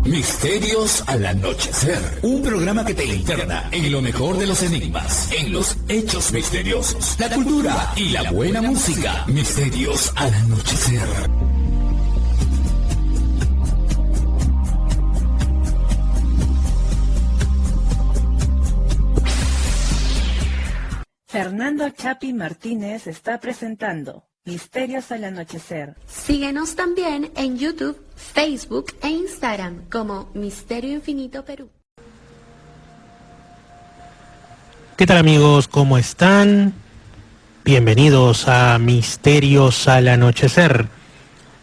Misterios al anochecer, un programa que te interna en lo mejor de los enigmas, en los hechos misteriosos, la cultura y la buena música. Misterios al anochecer. Fernando Chapi Martínez está presentando Misterios al anochecer. Síguenos también en YouTube, Facebook e Instagram como Misterio Infinito Perú. ¿Qué tal, amigos? ¿Cómo están? Bienvenidos a Misterios al anochecer,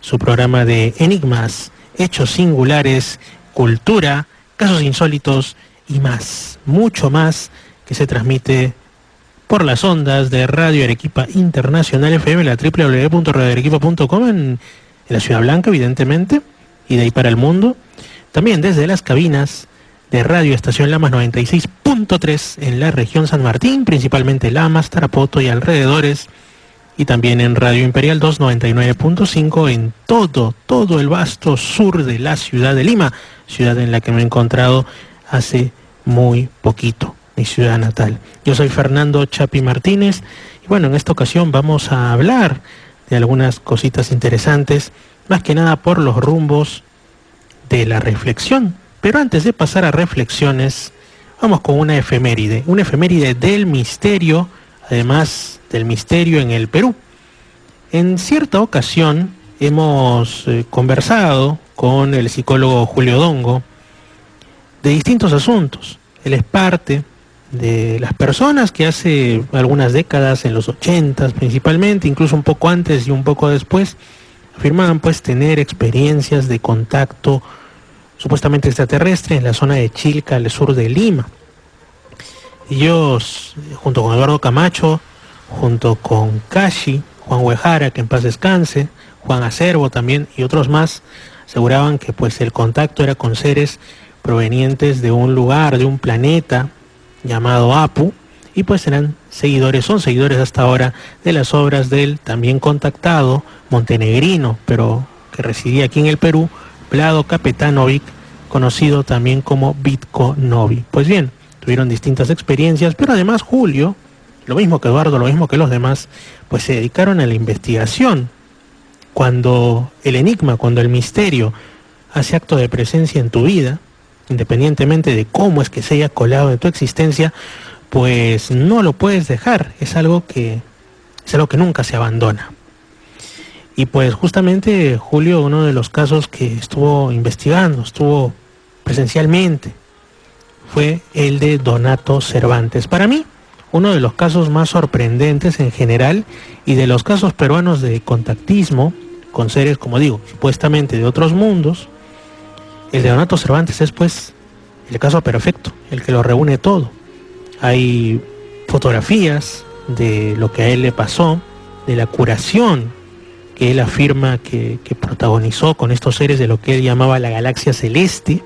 su programa de enigmas, hechos singulares, cultura, casos insólitos y más, mucho más, que se transmite por las ondas de Radio Arequipa Internacional FM, la www.radioarequipa.com en la Ciudad Blanca, evidentemente, y de ahí para el mundo. También desde las cabinas de Radio Estación Lamas 96.3 en la región San Martín, principalmente Lamas, Tarapoto y alrededores, y también en Radio Imperial 299.5 en todo el vasto sur de la ciudad de Lima, ciudad en la que me he encontrado hace muy poquito, mi ciudad natal. Yo soy Fernando Chapi Martínez y bueno, en esta ocasión vamos a hablar de algunas cositas interesantes, más que nada por los rumbos de la reflexión. Pero antes de pasar a reflexiones, vamos con una efeméride del misterio, además del misterio en el Perú. En cierta ocasión hemos conversado con el psicólogo Julio Dongo de distintos asuntos. Él es parte de las personas que hace algunas décadas, en los 80s principalmente, incluso un poco antes y un poco después, afirmaban pues tener experiencias de contacto supuestamente extraterrestre en la zona de Chilca, al sur de Lima. Ellos, junto con Eduardo Camacho, junto con Kashi, Juan Huejara, que en paz descanse, Juan Acervo también y otros más, aseguraban que pues el contacto era con seres provenientes de un lugar, de un planeta llamado Apu, y pues son seguidores hasta ahora de las obras del también contactado montenegrino, pero que residía aquí en el Perú, Vlado Kapetanovic, conocido también como Vitko Novi. Pues bien, tuvieron distintas experiencias, pero además Julio, lo mismo que Eduardo, lo mismo que los demás, pues se dedicaron a la investigación. Cuando el enigma, cuando el misterio hace acto de presencia en tu vida, independientemente de cómo es que se haya colado en tu existencia, pues no lo puedes dejar, es algo que nunca se abandona. Y pues justamente Julio, uno de los casos que estuvo investigando, estuvo presencialmente, fue el de Donato Cervantes. Para mí, uno de los casos más sorprendentes en general y de los casos peruanos de contactismo con seres, como digo, supuestamente de otros mundos. El de Donato Cervantes es pues el caso perfecto, el que lo reúne todo. Hay fotografías de lo que a él le pasó, de la curación que él afirma que protagonizó con estos seres de lo que él llamaba la galaxia celeste,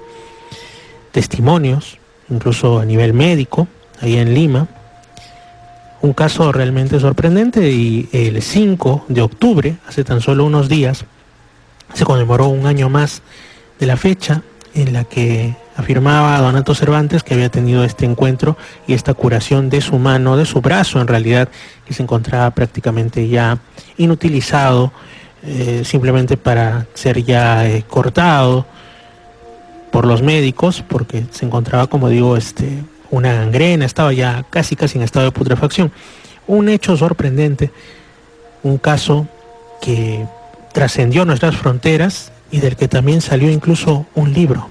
testimonios, incluso a nivel médico, ahí en Lima. Un caso realmente sorprendente, y el 5 de octubre, hace tan solo unos días, se conmemoró un año más de la fecha en la que afirmaba Donato Cervantes que había tenido este encuentro y esta curación de su mano, de su brazo en realidad, que se encontraba prácticamente ya inutilizado, simplemente para ser ya cortado por los médicos, porque se encontraba, como digo, una gangrena, estaba ya casi en estado de putrefacción. Un hecho sorprendente, un caso que trascendió nuestras fronteras y del que también salió incluso un libro,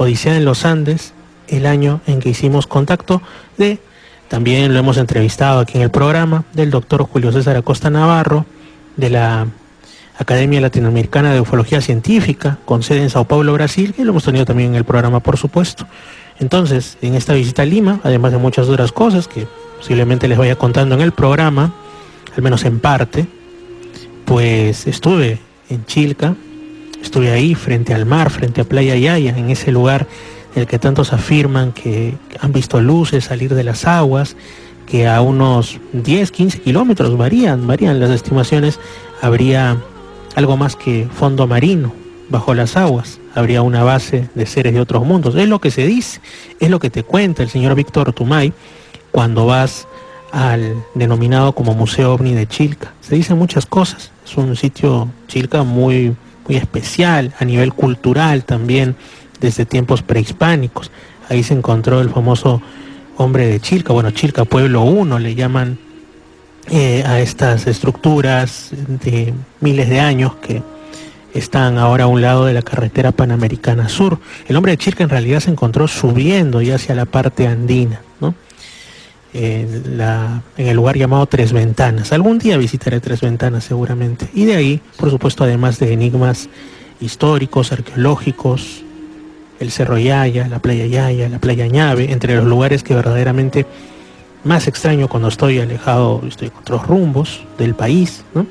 Odisea en los Andes, el año en que hicimos contacto también lo hemos entrevistado aquí en el programa, del doctor Julio César Acosta Navarro, de la Academia Latinoamericana de Ufología Científica, con sede en Sao Paulo, Brasil, que lo hemos tenido también en el programa, por supuesto. Entonces, en esta visita a Lima, además de muchas otras cosas que posiblemente les vaya contando en el programa, al menos en parte, pues estuve en Chilca, estuve ahí frente al mar, frente a Playa Yaya, en ese lugar en el que tantos afirman que han visto luces salir de las aguas, que a unos 10, 15 kilómetros, varían las estimaciones, habría algo más que fondo marino, bajo las aguas habría una base de seres de otros mundos. Es lo que se dice, es lo que te cuenta el señor Víctor Tumay cuando vas al denominado como Museo OVNI de Chilca. Se dicen muchas cosas. Es un sitio, Chilca, muy especial a nivel cultural también, desde tiempos prehispánicos. Ahí se encontró el famoso hombre de Chilca, bueno, Chilca Pueblo 1 le llaman a estas estructuras de miles de años que están ahora a un lado de la carretera Panamericana Sur. El hombre de Chilca en realidad se encontró subiendo ya hacia la parte andina, ¿no? En el lugar llamado Tres Ventanas. Algún día visitaré Tres Ventanas seguramente. Y de ahí, por supuesto, además de enigmas históricos, arqueológicos, el Cerro Yaya, la Playa Ñave, entre los lugares que verdaderamente más extraño cuando estoy alejado, estoy con otros rumbos del país, ¿no?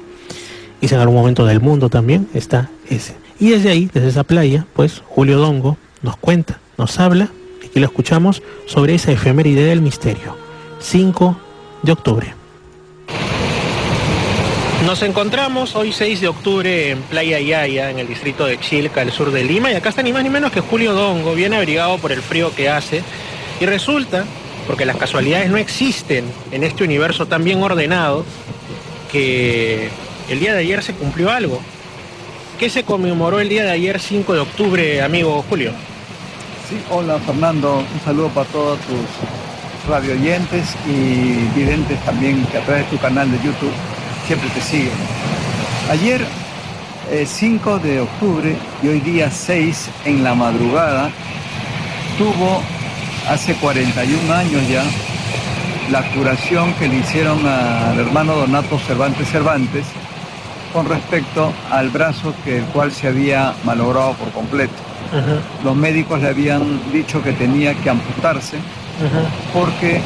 Y en algún momento del mundo también está ese. Y desde ahí, desde esa playa, pues Julio Dongo nos cuenta, nos habla, y aquí lo escuchamos, sobre esa efeméride del misterio. 5 de octubre. Nos encontramos hoy 6 de octubre en Playa Yaya, en el distrito de Chilca, al sur de Lima, y acá está ni más ni menos que Julio Dongo, bien abrigado por el frío que hace, y resulta, porque las casualidades no existen en este universo tan bien ordenado, que el día de ayer se cumplió algo. ¿Qué se conmemoró el día de ayer, 5 de octubre, amigo Julio? Sí, hola Fernando, un saludo para todos tus radioyentes y videntes también que a través de tu canal de YouTube siempre te siguen. Ayer 5 de octubre y hoy día 6 en la madrugada tuvo hace 41 años ya la curación que le hicieron al hermano Donato Cervantes con respecto al brazo el cual se había malogrado por completo. Los médicos le habían dicho que tenía que amputarse porque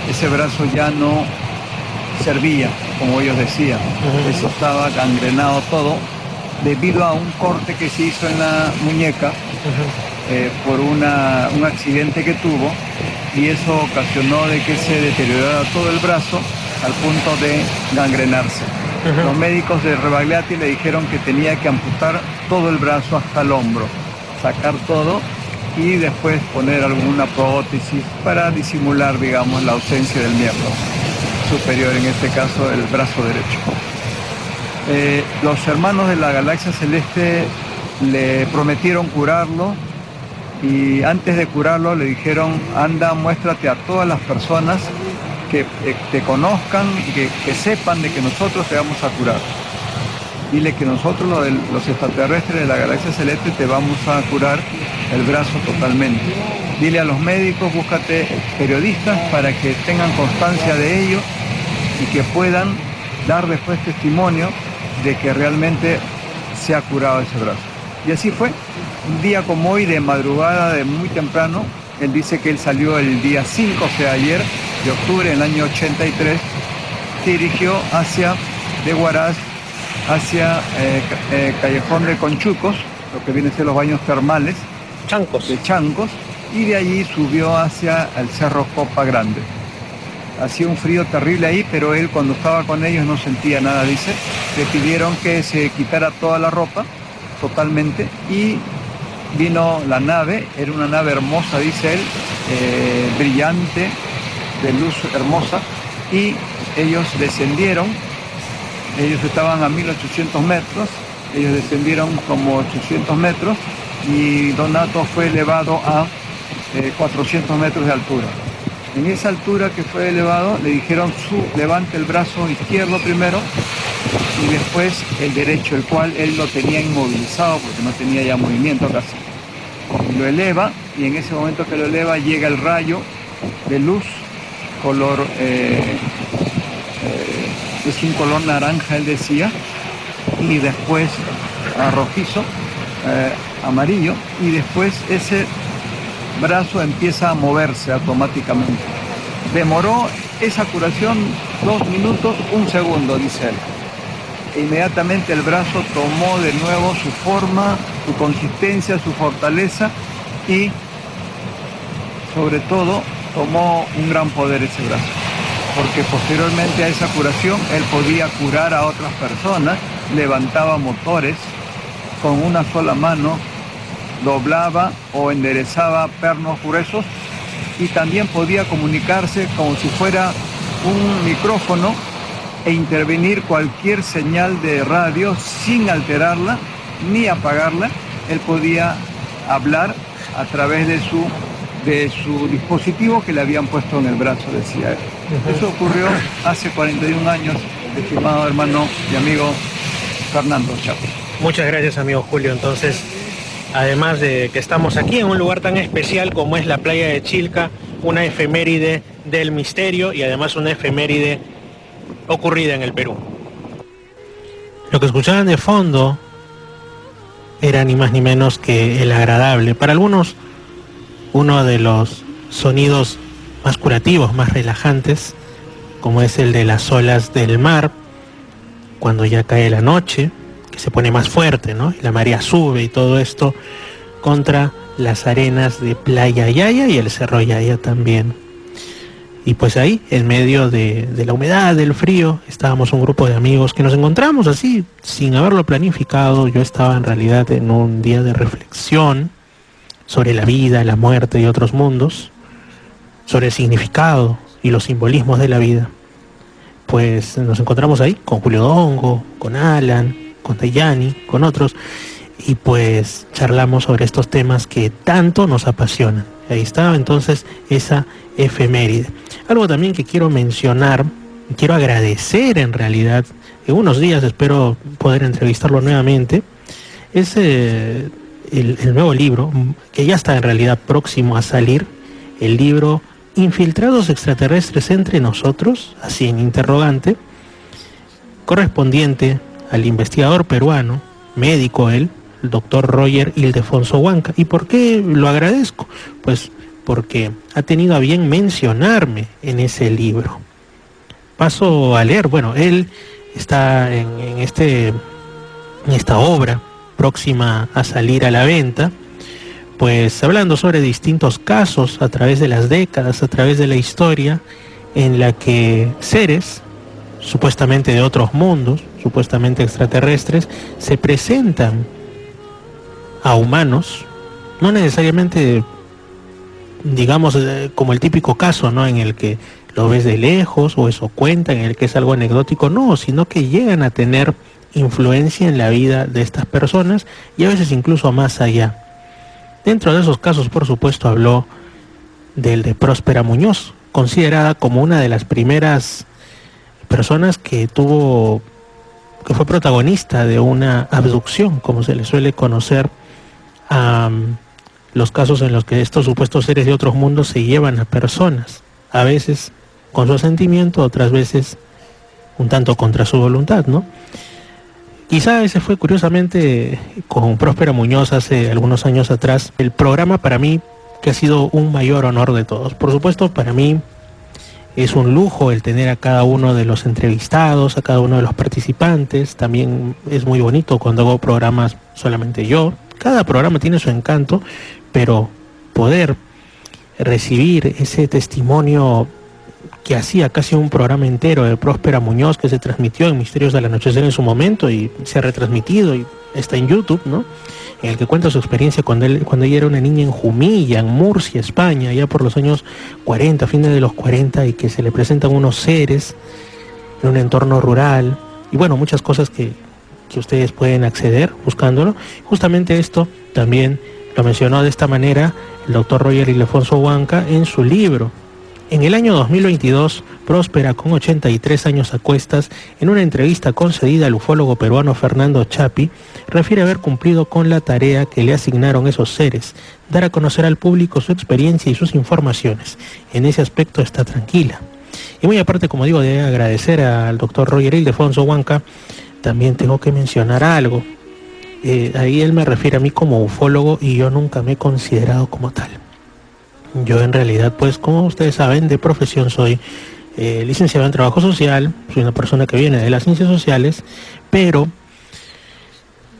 ese brazo ya no servía, como ellos decían. Eso estaba gangrenado todo debido a un corte que se hizo en la muñeca por un accidente que tuvo, y eso ocasionó de que se deteriorara todo el brazo al punto de gangrenarse. Los médicos de Rebagliati le dijeron que tenía que amputar todo el brazo hasta el hombro, sacar todo y después poner alguna prótesis para disimular, digamos, la ausencia del miembro superior, en este caso el brazo derecho. Los hermanos de la Galaxia Celeste le prometieron curarlo, y antes de curarlo le dijeron: anda, muéstrate a todas las personas que te conozcan y que sepan de que nosotros te vamos a curar. Dile que nosotros, los extraterrestres de la Galaxia Celeste, te vamos a curar el brazo totalmente. Dile a los médicos, búscate periodistas para que tengan constancia de ello y que puedan dar después testimonio de que realmente se ha curado ese brazo. Y así fue. Un día como hoy, de madrugada, de muy temprano, él dice que él salió el día 5, o sea, ayer, de octubre del año 83, se dirigió de Huaraz hacia Callejón de Conchucos, lo que viene a ser los baños termales de Chancos, y de allí subió hacia el Cerro Copa Grande. Hacía un frío terrible ahí, pero él, cuando estaba con ellos, no sentía nada, dice. Le pidieron que se quitara toda la ropa totalmente, y vino la nave. Era una nave hermosa, dice él, brillante, de luz hermosa, y ellos descendieron. Ellos estaban a 1800 metros, ellos descendieron como 800 metros, y Donato fue elevado a 400 metros de altura. En esa altura que fue elevado, le dijeron: levante el brazo izquierdo primero y después el derecho, el cual él lo tenía inmovilizado porque no tenía ya movimiento casi. Y lo eleva, y en ese momento que lo eleva llega el rayo de luz, color, es un color naranja, él decía, y después rojizo, amarillo, y después ese brazo empieza a moverse automáticamente. Demoró esa curación 2 minutos, 1 segundo, dice él. E inmediatamente el brazo tomó de nuevo su forma, su consistencia, su fortaleza, y sobre todo tomó un gran poder ese brazo, porque posteriormente a esa curación él podía curar a otras personas, levantaba motores, con una sola mano doblaba o enderezaba pernos gruesos y también podía comunicarse como si fuera un micrófono e intervenir cualquier señal de radio sin alterarla ni apagarla. Él podía hablar a través de su dispositivo que le habían puesto en el brazo, decía él. Eso ocurrió hace 41 años, estimado hermano y amigo Fernando Chapi. Muchas gracias, amigo Julio. Entonces, además de que estamos aquí en un lugar tan especial como es la playa de Chilca, una efeméride del misterio y además una efeméride ocurrida en el Perú. Lo que escuchaban de fondo era ni más ni menos que el agradable. Para algunos, uno de los sonidos más curativos, más relajantes, como es el de las olas del mar, cuando ya cae la noche, que se pone más fuerte, ¿no? Y la marea sube y todo esto contra las arenas de Playa Yaya y el Cerro Yaya también. Y pues ahí, en medio de la humedad, del frío, estábamos un grupo de amigos que nos encontramos así, sin haberlo planificado. Yo estaba en realidad en un día de reflexión sobre la vida, la muerte y otros mundos, sobre el significado y los simbolismos de la vida. Pues nos encontramos ahí con Julio Dongo, con Alan, con Dayani, con otros, y pues charlamos sobre estos temas que tanto nos apasionan. Ahí estaba entonces esa efeméride. Algo también que quiero mencionar, quiero agradecer en realidad, en unos días espero poder entrevistarlo nuevamente, es el nuevo libro, que ya está en realidad próximo a salir, el libro Infiltrados extraterrestres entre nosotros, así en interrogante, correspondiente al investigador peruano, médico él, el doctor Roger Ildefonso Huanca. ¿Y por qué lo agradezco? Pues porque ha tenido a bien mencionarme en ese libro. Paso a leer, bueno, él está en esta obra próxima a salir a la venta, pues hablando sobre distintos casos a través de las décadas, a través de la historia, en la que seres supuestamente de otros mundos, supuestamente extraterrestres, se presentan a humanos, no necesariamente, digamos, como el típico caso, ¿no?, en el que lo ves de lejos o eso cuenta, en el que es algo anecdótico, no, sino que llegan a tener influencia en la vida de estas personas y a veces incluso más allá. Dentro de esos casos, por supuesto, habló del de Próspera Muñoz, considerada como una de las primeras personas que fue protagonista de una abducción, como se le suele conocer a los casos en los que estos supuestos seres de otros mundos se llevan a personas, a veces con su asentimiento, otras veces un tanto contra su voluntad, ¿no? Quizá ese fue, curiosamente, con Próspera Muñoz hace algunos años atrás, el programa para mí que ha sido un mayor honor de todos. Por supuesto, para mí es un lujo el tener a cada uno de los entrevistados, a cada uno de los participantes. También es muy bonito cuando hago programas solamente yo. Cada programa tiene su encanto, pero poder recibir ese testimonio que hacía casi un programa entero de Próspera Muñoz, que se transmitió en Misterios del Anochecer en su momento y se ha retransmitido y está en YouTube, ¿no?, en el que cuenta su experiencia cuando ella era una niña en Jumilla, en Murcia, España, ya por los años 40, fines de los 40, y que se le presentan unos seres en un entorno rural, y bueno, muchas cosas que ustedes pueden acceder buscándolo. Justamente esto también lo mencionó de esta manera el doctor Roger Ildefonso Huanca en su libro. En el año 2022, Próspera, con 83 años a cuestas, en una entrevista concedida al ufólogo peruano Fernando Chapi, refiere haber cumplido con la tarea que le asignaron esos seres, dar a conocer al público su experiencia y sus informaciones. En ese aspecto está tranquila. Y muy aparte, como digo, de agradecer al doctor Roger Ildefonso Huanca, también tengo que mencionar algo. Ahí él me refiere a mí como ufólogo y yo nunca me he considerado como tal. Yo en realidad, pues como ustedes saben, de profesión soy licenciado en trabajo social, soy una persona que viene de las ciencias sociales, pero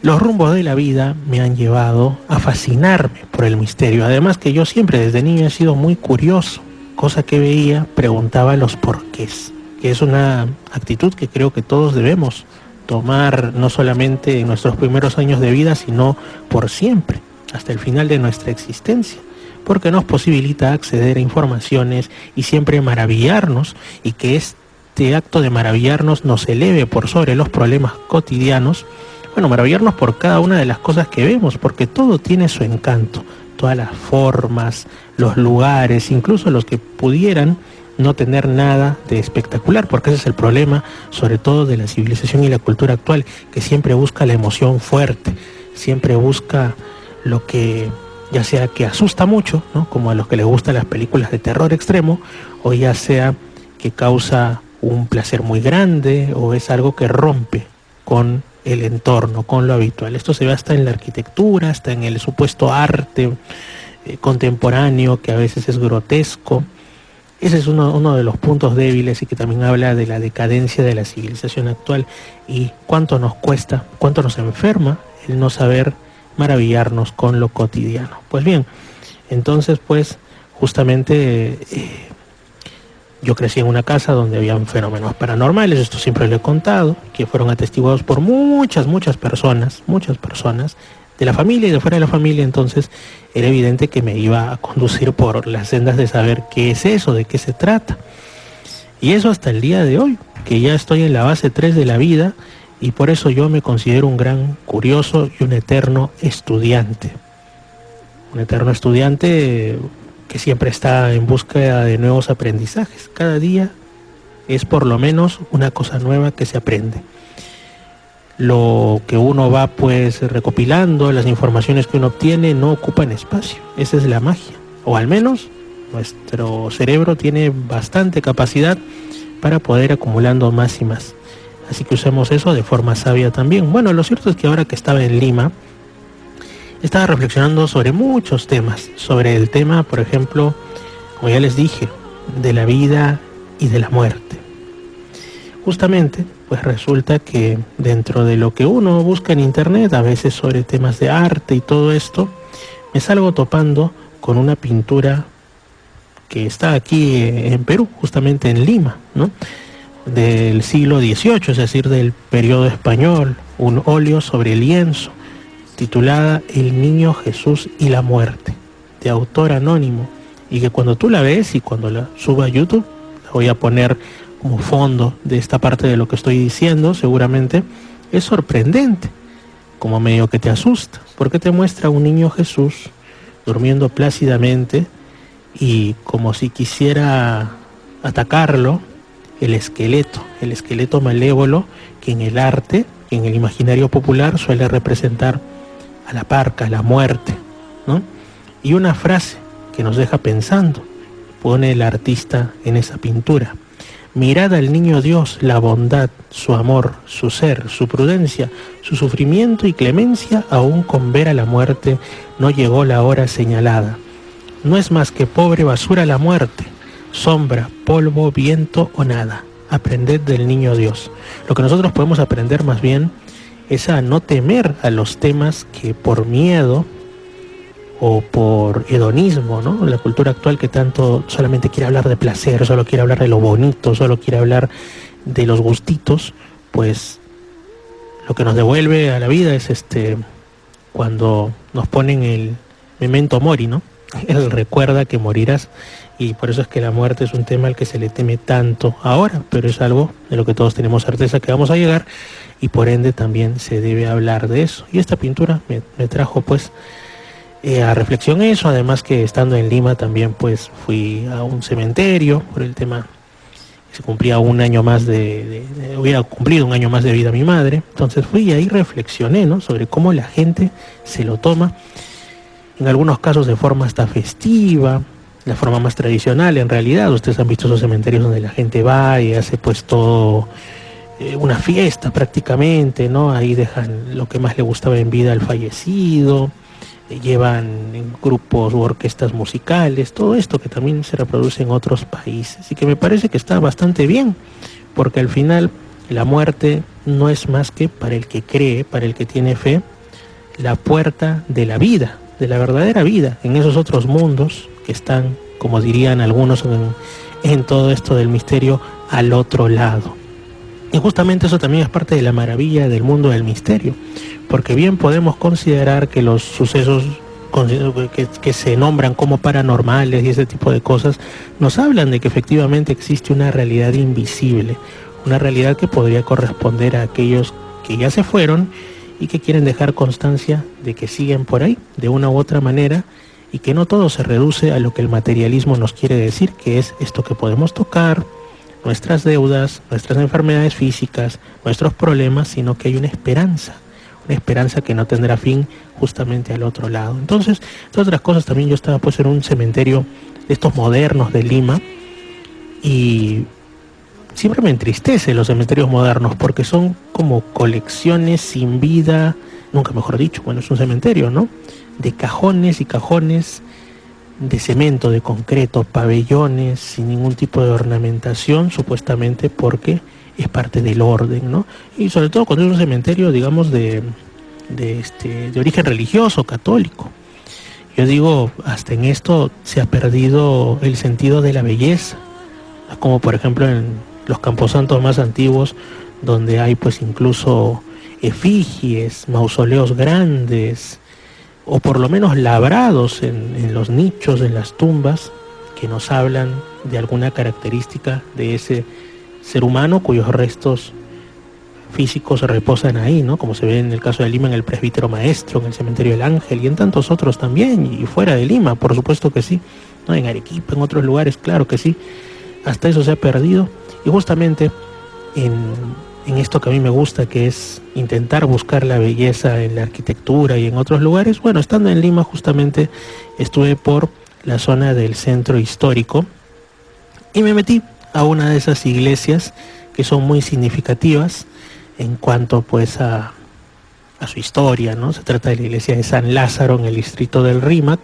los rumbos de la vida me han llevado a fascinarme por el misterio. Además que yo siempre desde niño he sido muy curioso, cosa que veía, preguntaba los porqués, que es una actitud que creo que todos debemos tomar no solamente en nuestros primeros años de vida, sino por siempre, hasta el final de nuestra existencia, porque nos posibilita acceder a informaciones y siempre maravillarnos, y que este acto de maravillarnos nos eleve por sobre los problemas cotidianos. Bueno, maravillarnos por cada una de las cosas que vemos, porque todo tiene su encanto, todas las formas, los lugares, incluso los que pudieran no tener nada de espectacular, porque ese es el problema, sobre todo de la civilización y la cultura actual, que siempre busca la emoción fuerte, siempre busca lo que, ya sea que asusta mucho, ¿no?, como a los que les gustan las películas de terror extremo, o ya sea que causa un placer muy grande, o es algo que rompe con el entorno, con lo habitual. Esto se ve hasta en la arquitectura, hasta en el supuesto arte contemporáneo, que a veces es grotesco. Ese es uno de los puntos débiles, y que también habla de la decadencia de la civilización actual, y cuánto nos cuesta, cuánto nos enferma el no saber maravillarnos con lo cotidiano. Pues bien, entonces pues justamente yo crecí en una casa donde habían fenómenos paranormales, esto siempre lo he contado, que fueron atestiguados por muchas personas de la familia y de fuera de la familia. Entonces era evidente que me iba a conducir por las sendas de saber qué es eso, de qué se trata. Y eso hasta el día de hoy, que ya estoy en la base 3 de la vida, y por eso yo me considero un gran curioso y un eterno estudiante. Un eterno estudiante que siempre está en búsqueda de nuevos aprendizajes. Cada día es por lo menos una cosa nueva que se aprende. Lo que uno va pues recopilando, las informaciones que uno obtiene, no ocupan espacio. Esa es la magia. O al menos nuestro cerebro tiene bastante capacidad para poder acumulando más y más. Así que usemos eso de forma sabia también. Bueno, lo cierto es que ahora que estaba en Lima, estaba reflexionando sobre muchos temas, sobre el tema, por ejemplo, como ya les dije, de la vida y de la muerte. Justamente, pues resulta que dentro de lo que uno busca en internet, a veces sobre temas de arte y todo esto, me salgo topando con una pintura que está aquí en Perú, justamente en Lima, ¿no?, del siglo XVIII, es decir, del periodo español, un óleo sobre lienzo, titulada El Niño Jesús y la Muerte, de autor anónimo, y que cuando tú la ves y cuando la suba a YouTube, la voy a poner como fondo de esta parte de lo que estoy diciendo, seguramente es sorprendente, como medio que te asusta, porque te muestra a un niño Jesús durmiendo plácidamente, y como si quisiera atacarlo, el esqueleto malévolo que en el arte, en el imaginario popular suele representar a la parca, a la muerte, ¿no? Y una frase que nos deja pensando, pone el artista en esa pintura: mirad al niño Dios, la bondad, su amor, su ser, su prudencia, su sufrimiento y clemencia, aún con ver a la muerte no llegó la hora señalada. No es más que pobre basura la muerte, sombra, polvo, viento o nada. Aprended del niño Dios. Lo que nosotros podemos aprender más bien es a no temer a los temas que por miedo o por hedonismo, ¿no?, la cultura actual que tanto solamente quiere hablar de placer, solo quiere hablar de lo bonito, solo quiere hablar de los gustitos, pues lo que nos devuelve a la vida es cuando nos ponen el memento mori, ¿no? Él recuerda que morirás, y por eso es que la muerte es un tema al que se le teme tanto ahora, pero es algo de lo que todos tenemos certeza que vamos a llegar, y por ende también se debe hablar de eso. Y esta pintura me trajo pues a reflexión eso, además que estando en Lima también pues fui a un cementerio por el tema que se cumplía un año más hubiera cumplido un año más de vida mi madre. Entonces fui y ahí reflexioné, ¿no?, sobre cómo la gente se lo toma, en algunos casos de forma hasta festiva, la forma más tradicional en realidad. Ustedes han visto esos cementerios donde la gente va y hace pues todo una fiesta prácticamente, ¿no? Ahí dejan lo que más le gustaba en vida al fallecido, llevan en grupos u orquestas musicales, todo esto que también se reproduce en otros países, y que me parece que está bastante bien, porque al final la muerte no es más que, para el que cree, para el que tiene fe, la puerta de la vida, de la verdadera vida, en esos otros mundos que están, como dirían algunos en todo esto del misterio, al otro lado. Y justamente eso también es parte de la maravilla del mundo del misterio, porque bien podemos considerar que los sucesos que se nombran como paranormales y ese tipo de cosas nos hablan de que efectivamente existe una realidad invisible, una realidad que podría corresponder a aquellos que ya se fueron y que quieren dejar constancia de que siguen por ahí de una u otra manera, y que no todo se reduce a lo que el materialismo nos quiere decir, que es esto que podemos tocar, nuestras deudas, nuestras enfermedades físicas, nuestros problemas, sino que hay una esperanza que no tendrá fin justamente al otro lado. Entonces, entre otras cosas, también yo estaba pues en un cementerio de estos modernos de Lima, y siempre me entristece los cementerios modernos porque son como colecciones sin vida, nunca mejor dicho, bueno, es un cementerio, ¿no? De cajones y cajones de cemento, de concreto, pabellones sin ningún tipo de ornamentación, supuestamente porque es parte del orden, ¿no? Y sobre todo cuando es un cementerio, digamos, de origen religioso, católico. Yo digo, hasta en esto se ha perdido el sentido de la belleza, como por ejemplo en los camposantos más antiguos, donde hay pues incluso efigies, mausoleos grandes, o por lo menos labrados en los nichos, en las tumbas, que nos hablan de alguna característica de ese ser humano cuyos restos físicos reposan ahí, ¿no? Como se ve en el caso de Lima, en el Presbítero Maestro, en el Cementerio del Ángel y en tantos otros también, y fuera de Lima, por supuesto que sí, ¿no? En Arequipa, en otros lugares, claro que sí. Hasta eso se ha perdido, y justamente en esto que a mí me gusta, que es intentar buscar la belleza en la arquitectura y en otros lugares. Bueno, estando en Lima justamente estuve por la zona del centro histórico y me metí a una de esas iglesias que son muy significativas en cuanto pues a su historia, ¿no? Se trata de la iglesia de San Lázaro en el distrito del Rímac.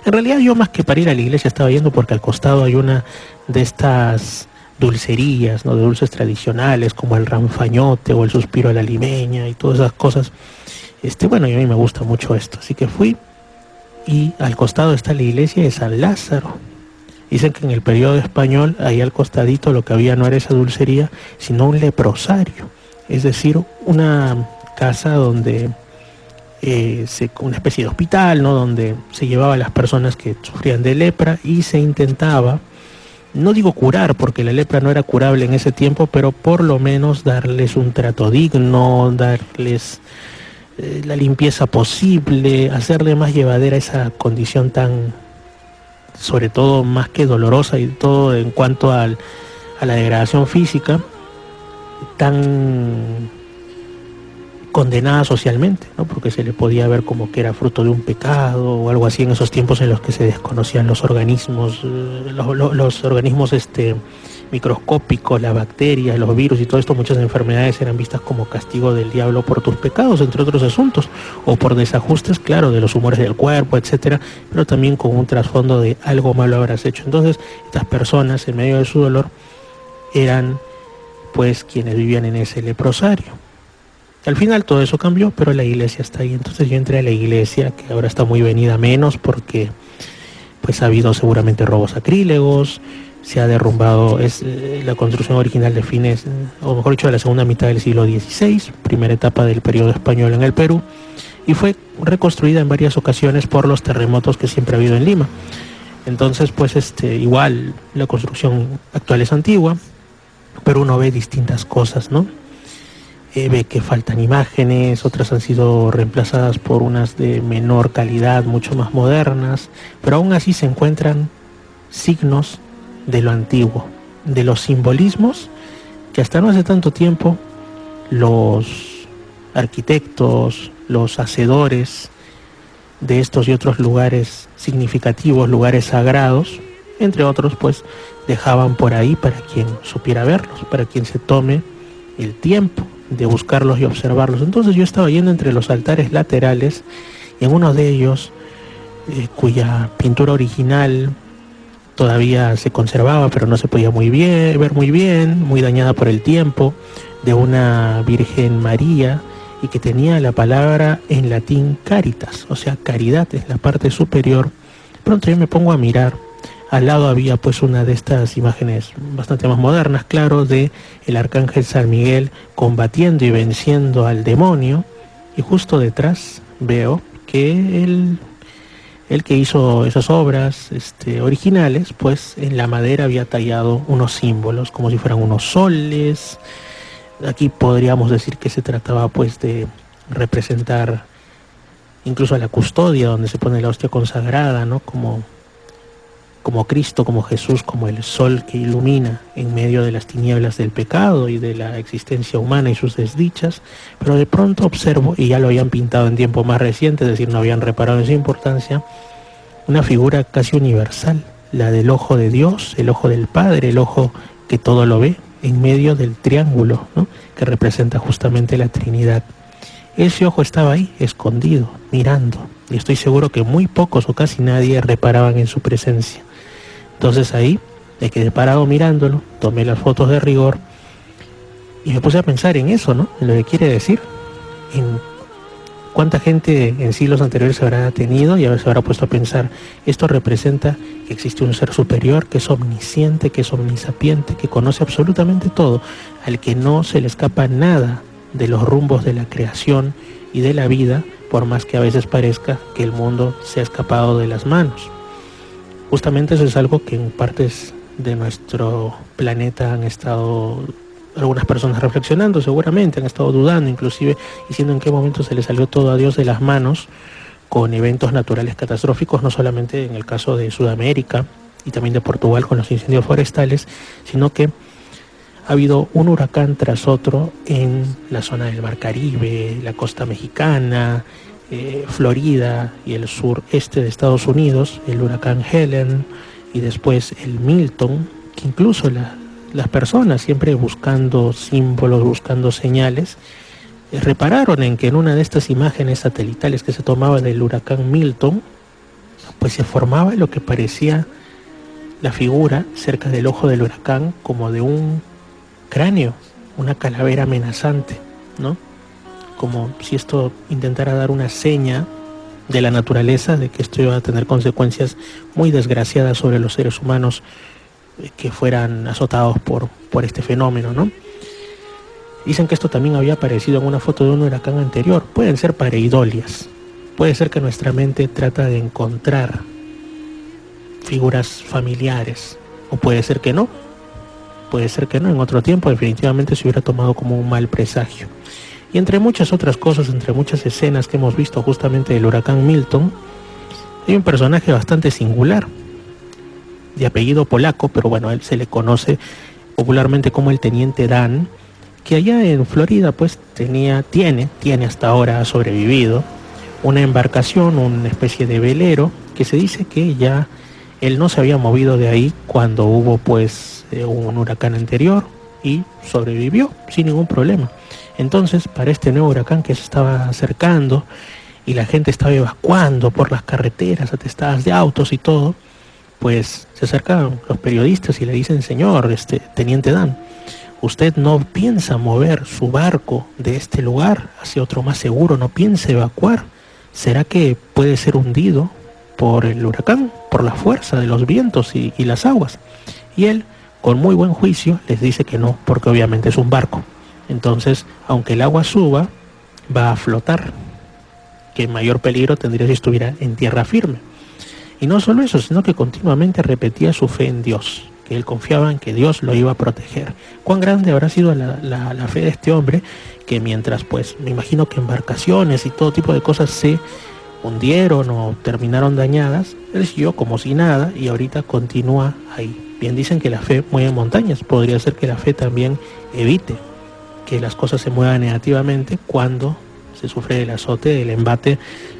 En realidad yo, más que para ir a la iglesia, estaba yendo porque al costado hay una de estas dulcerías, ¿no? De dulces tradicionales como el ranfañote o el suspiro a la limeña y todas esas cosas. Bueno, y a mí me gusta mucho esto, así que fui, y al costado está la iglesia de San Lázaro. Dicen que en el periodo español, ahí al costadito, lo que había no era esa dulcería, sino un leprosario, es decir, una casa donde una especie de hospital, ¿no? Donde se llevaba a las personas que sufrían de lepra y se intentaba, no digo curar, porque la lepra no era curable en ese tiempo, pero por lo menos darles un trato digno, darles la limpieza posible, hacerle más llevadera esa condición tan, sobre todo más que dolorosa y todo en cuanto a la degradación física, tan condenada socialmente, ¿no? Porque se le podía ver como que era fruto de un pecado o algo así en esos tiempos en los que se desconocían los organismos, los organismos microscópicos, las bacterias, los virus y todo esto. Muchas enfermedades eran vistas como castigo del diablo por tus pecados, entre otros asuntos, o por desajustes, claro, de los humores del cuerpo, etcétera, pero también con un trasfondo de algo malo habrás hecho. Entonces, estas personas, en medio de su dolor, eran pues quienes vivían en ese leprosario. Al final todo eso cambió, pero la iglesia está ahí. Entonces yo entré a la iglesia, que ahora está muy venida menos porque pues ha habido seguramente robos sacrílegos, se ha derrumbado, es la construcción original de fines, o mejor dicho, de la segunda mitad del siglo XVI, primera etapa del periodo español en el Perú, y fue reconstruida en varias ocasiones por los terremotos que siempre ha habido en Lima. Entonces pues igual la construcción actual es antigua, pero uno ve distintas cosas, ¿no? Ve que faltan imágenes, otras han sido reemplazadas por unas de menor calidad, mucho más modernas, pero aún así se encuentran signos de lo antiguo, de los simbolismos que hasta no hace tanto tiempo los arquitectos, los hacedores de estos y otros lugares significativos, lugares sagrados, entre otros, pues dejaban por ahí para quien supiera verlos, para quien se tome el tiempo de buscarlos y observarlos. Entonces yo estaba yendo entre los altares laterales y en uno de ellos, cuya pintura original todavía se conservaba, pero no se podía ver muy bien, muy dañada por el tiempo, de una Virgen María, y que tenía la palabra en latín caritas, o sea, caridad en la parte superior. Pronto yo me pongo a mirar Al lado había pues una de estas imágenes bastante más modernas, claro, de el arcángel San Miguel combatiendo y venciendo al demonio. Y justo detrás veo que el que hizo esas obras originales, pues en la madera había tallado unos símbolos, como si fueran unos soles. Aquí podríamos decir que se trataba pues de representar incluso a la custodia, donde se pone la hostia consagrada, ¿no? Como Cristo, como Jesús, como el sol que ilumina en medio de las tinieblas del pecado y de la existencia humana y sus desdichas. Pero de pronto observo, y ya lo habían pintado en tiempo más reciente, es decir, no habían reparado en su importancia, una figura casi universal, la del ojo de Dios, el ojo del Padre, el ojo que todo lo ve, en medio del triángulo, ¿no? Que representa justamente la Trinidad. Ese ojo estaba ahí, escondido, mirando, y estoy seguro que muy pocos o casi nadie reparaban en su presencia. Entonces ahí me quedé parado mirándolo, tomé las fotos de rigor y me puse a pensar en eso, ¿no? En lo que quiere decir, en cuánta gente en siglos anteriores se habrá tenido y a veces se habrá puesto a pensar, esto representa que existe un ser superior, que es omnisciente, que es omnisapiente, que conoce absolutamente todo, al que no se le escapa nada de los rumbos de la creación y de la vida, por más que a veces parezca que el mundo se ha escapado de las manos. Justamente eso es algo que en partes de nuestro planeta han estado algunas personas reflexionando, seguramente han estado dudando, inclusive diciendo en qué momento se le salió todo a Dios de las manos con eventos naturales catastróficos, no solamente en el caso de Sudamérica y también de Portugal con los incendios forestales, sino que ha habido un huracán tras otro en la zona del Mar Caribe, la costa mexicana, Florida y el sureste de Estados Unidos, el huracán Helen y después el Milton, que incluso las personas, siempre buscando símbolos, buscando señales, repararon en que en una de estas imágenes satelitales que se tomaba del huracán Milton, pues se formaba lo que parecía la figura cerca del ojo del huracán como de un cráneo, una calavera amenazante, ¿no? Como si esto intentara dar una seña de la naturaleza, de que esto iba a tener consecuencias muy desgraciadas sobre los seres humanos que fueran azotados por este fenómeno, ¿no? Dicen que esto también había aparecido en una foto de un huracán anterior. Pueden ser pareidolias. Puede ser que nuestra mente trata de encontrar figuras familiares, o puede ser que no. Puede ser que no, en otro tiempo definitivamente se hubiera tomado como un mal presagio. Y entre muchas otras cosas, entre muchas escenas que hemos visto justamente del huracán Milton, hay un personaje bastante singular, de apellido polaco, pero bueno, a él se le conoce popularmente como el Teniente Dan, que allá en Florida pues tiene hasta ahora, ha sobrevivido, una embarcación, una especie de velero, que se dice que ya él no se había movido de ahí cuando hubo pues un huracán anterior y sobrevivió sin ningún problema. Entonces, para este nuevo huracán que se estaba acercando y la gente estaba evacuando por las carreteras atestadas de autos y todo, pues se acercaron los periodistas y le dicen: señor, Teniente Dan, ¿usted no piensa mover su barco de este lugar hacia otro más seguro? ¿No piensa evacuar? ¿Será que puede ser hundido por el huracán, por la fuerza de los vientos y las aguas? Y él, con muy buen juicio, les dice que no, porque obviamente es un barco. Entonces, aunque el agua suba, va a flotar, que mayor peligro tendría si estuviera en tierra firme. Y no solo eso, sino que continuamente repetía su fe en Dios, que él confiaba en que Dios lo iba a proteger. ¿Cuán grande habrá sido la fe de este hombre? Que mientras, pues, me imagino que embarcaciones y todo tipo de cosas se hundieron o terminaron dañadas, él siguió como si nada y ahorita continúa ahí. Bien dicen que la fe mueve montañas, podría ser que la fe también evite que las cosas se muevan negativamente cuando se sufre el azote, el embate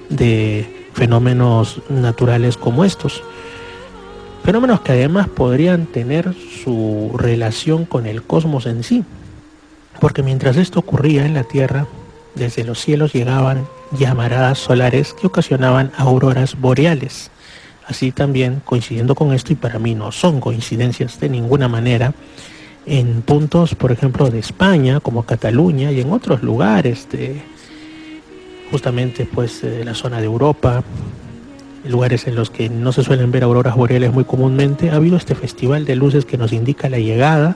de fenómenos naturales como estos. Fenómenos que además podrían tener su relación con el cosmos en sí, porque mientras esto ocurría en la Tierra, desde los cielos llegaban llamaradas solares que ocasionaban auroras boreales. Así también, coincidiendo con esto, y para mí no son coincidencias de ninguna manera, en puntos, por ejemplo, de España, como Cataluña, y en otros lugares de justamente pues de la zona de Europa, lugares en los que no se suelen ver auroras boreales muy comúnmente, ha habido este festival de luces que nos indica la llegada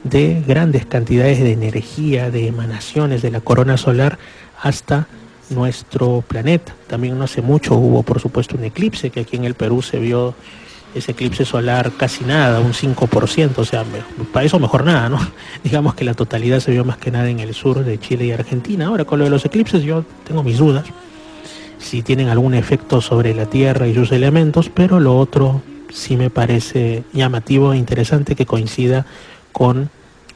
de grandes cantidades de energía, de emanaciones de la corona solar hasta nuestro planeta. También no hace mucho hubo, por supuesto, un eclipse, que aquí en el Perú se vio ese eclipse solar casi nada, un 5%, o sea, para eso mejor nada, ¿no? Digamos que la totalidad se vio más que nada en el sur de Chile y Argentina. Ahora, con lo de los eclipses yo tengo mis dudas, si tienen algún efecto sobre la Tierra y sus elementos, pero lo otro sí me parece llamativo e interesante que coincida con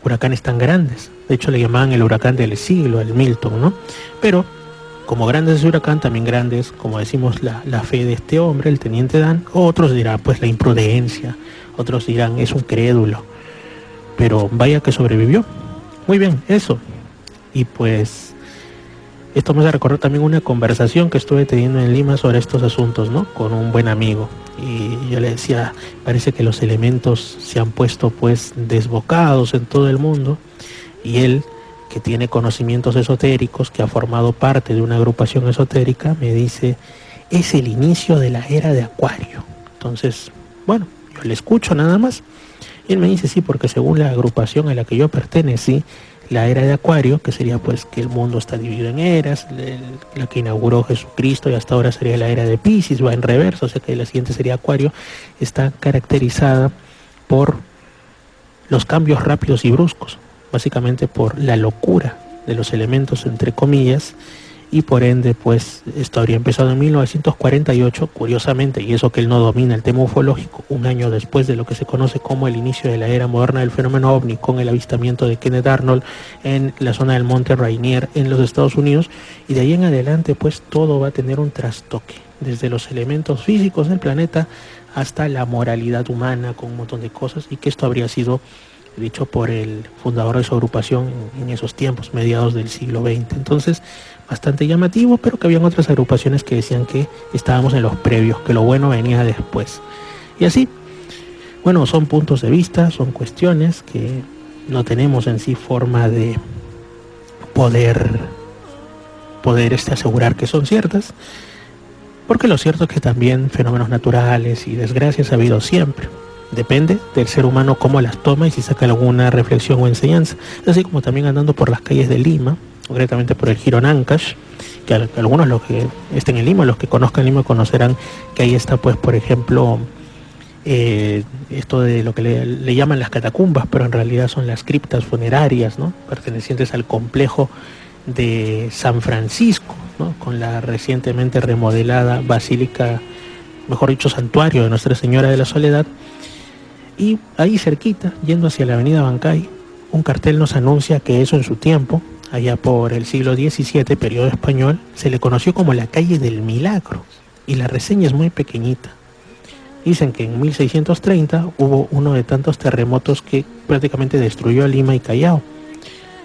huracanes tan grandes. De hecho le llamaban el huracán del siglo, el Milton, ¿no? Pero como grande es ese huracán, también grandes, como decimos, la fe de este hombre, el teniente Dan. Otros dirán, pues, la imprudencia, otros dirán, es un crédulo, pero vaya que sobrevivió. Muy bien, eso. Y pues esto me hace recordar también una conversación que estuve teniendo en Lima sobre estos asuntos, ¿no? Con un buen amigo. Y yo le decía, parece que los elementos se han puesto pues desbocados en todo el mundo, y él, que tiene conocimientos esotéricos, que ha formado parte de una agrupación esotérica, me dice, es el inicio de la era de Acuario. Entonces, bueno, yo le escucho nada más, y él me dice, sí, porque según la agrupación a la que yo pertenecí, la era de Acuario, que sería pues que el mundo está dividido en eras, la que inauguró Jesucristo, y hasta ahora sería la era de Piscis, va en reverso, o sea que la siguiente sería Acuario, está caracterizada por los cambios rápidos y bruscos, básicamente por la locura de los elementos, entre comillas, y por ende pues esto habría empezado en 1948, curiosamente, y eso que él no domina el tema ufológico, un año después de lo que se conoce como el inicio de la era moderna del fenómeno ovni, con el avistamiento de Kenneth Arnold en la zona del Monte Rainier en los Estados Unidos, y de ahí en adelante pues todo va a tener un trastoque, desde los elementos físicos del planeta hasta la moralidad humana, con un montón de cosas, y que esto habría sido dicho por el fundador de su agrupación en esos tiempos, mediados del siglo XX. Entonces, bastante llamativo, pero que habían otras agrupaciones que decían que estábamos en los previos, que lo bueno venía después. Y así, bueno, son puntos de vista, son cuestiones que no tenemos en sí forma de poder asegurar que son ciertas, porque lo cierto es que también fenómenos naturales y desgracias ha habido siempre. Depende del ser humano cómo las toma y si saca alguna reflexión o enseñanza. Así como también andando por las calles de Lima, concretamente por el Jirón Ancash, que algunos los que estén en Lima, los que conozcan Lima conocerán que ahí está pues por ejemplo esto de lo que le llaman las catacumbas, pero en realidad son las criptas funerarias, ¿no? Pertenecientes al complejo de San Francisco, ¿no? Con la recientemente remodelada basílica, mejor dicho santuario de Nuestra Señora de la Soledad. Y ahí cerquita, yendo hacia la avenida Bancay, un cartel nos anuncia que eso en su tiempo, allá por el siglo XVII, periodo español, se le conoció como la calle del Milagro, y la reseña es muy pequeñita. Dicen que en 1630 hubo uno de tantos terremotos que prácticamente destruyó a Lima y Callao,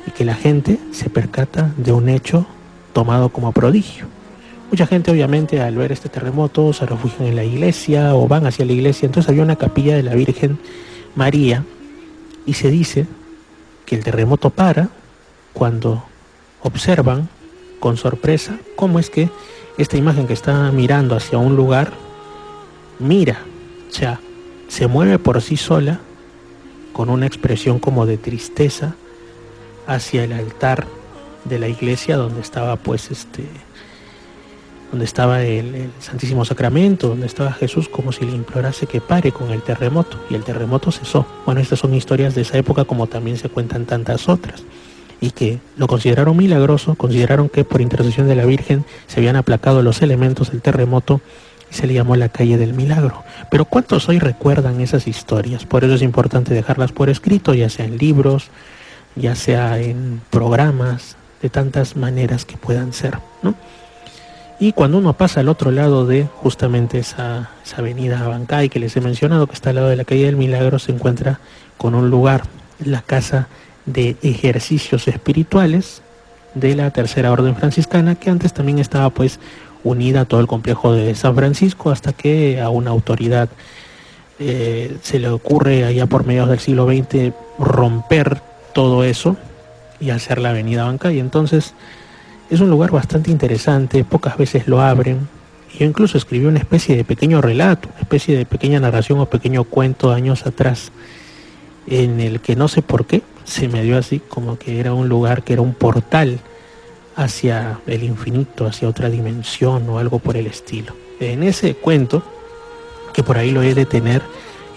y que la gente se percata de un hecho tomado como prodigio. Mucha gente obviamente al ver este terremoto se refugian en la iglesia o van hacia la iglesia. Entonces había una capilla de la Virgen María y se dice que el terremoto para cuando observan con sorpresa cómo es que esta imagen que está mirando hacia un lugar mira, o sea, se mueve por sí sola con una expresión como de tristeza hacia el altar de la iglesia donde estaba pues donde estaba el Santísimo Sacramento, donde estaba Jesús, como si le implorase que pare con el terremoto, y el terremoto cesó. Bueno, estas son historias de esa época, como también se cuentan tantas otras, y que lo consideraron milagroso, consideraron que por intercesión de la Virgen se habían aplacado los elementos del terremoto, y se le llamó la calle del Milagro. Pero ¿cuántos hoy recuerdan esas historias? Por eso es importante dejarlas por escrito, ya sea en libros, ya sea en programas, de tantas maneras que puedan ser, ¿no? Y cuando uno pasa al otro lado de justamente esa avenida Bancay que les he mencionado, que está al lado de la calle del Milagro, se encuentra con un lugar, la Casa de Ejercicios Espirituales de la Tercera Orden Franciscana, que antes también estaba pues unida a todo el complejo de San Francisco, hasta que a una autoridad se le ocurre allá por mediados del siglo XX romper todo eso y hacer la avenida Bancay. Entonces es un lugar bastante interesante, pocas veces lo abren, Yo incluso escribí una especie de pequeño relato, una especie de pequeña narración o pequeño cuento años atrás, en el que no sé por qué se me dio así, como que era un lugar que era un portal hacia el infinito, hacia otra dimensión o algo por el estilo. En ese cuento, que por ahí lo he de tener,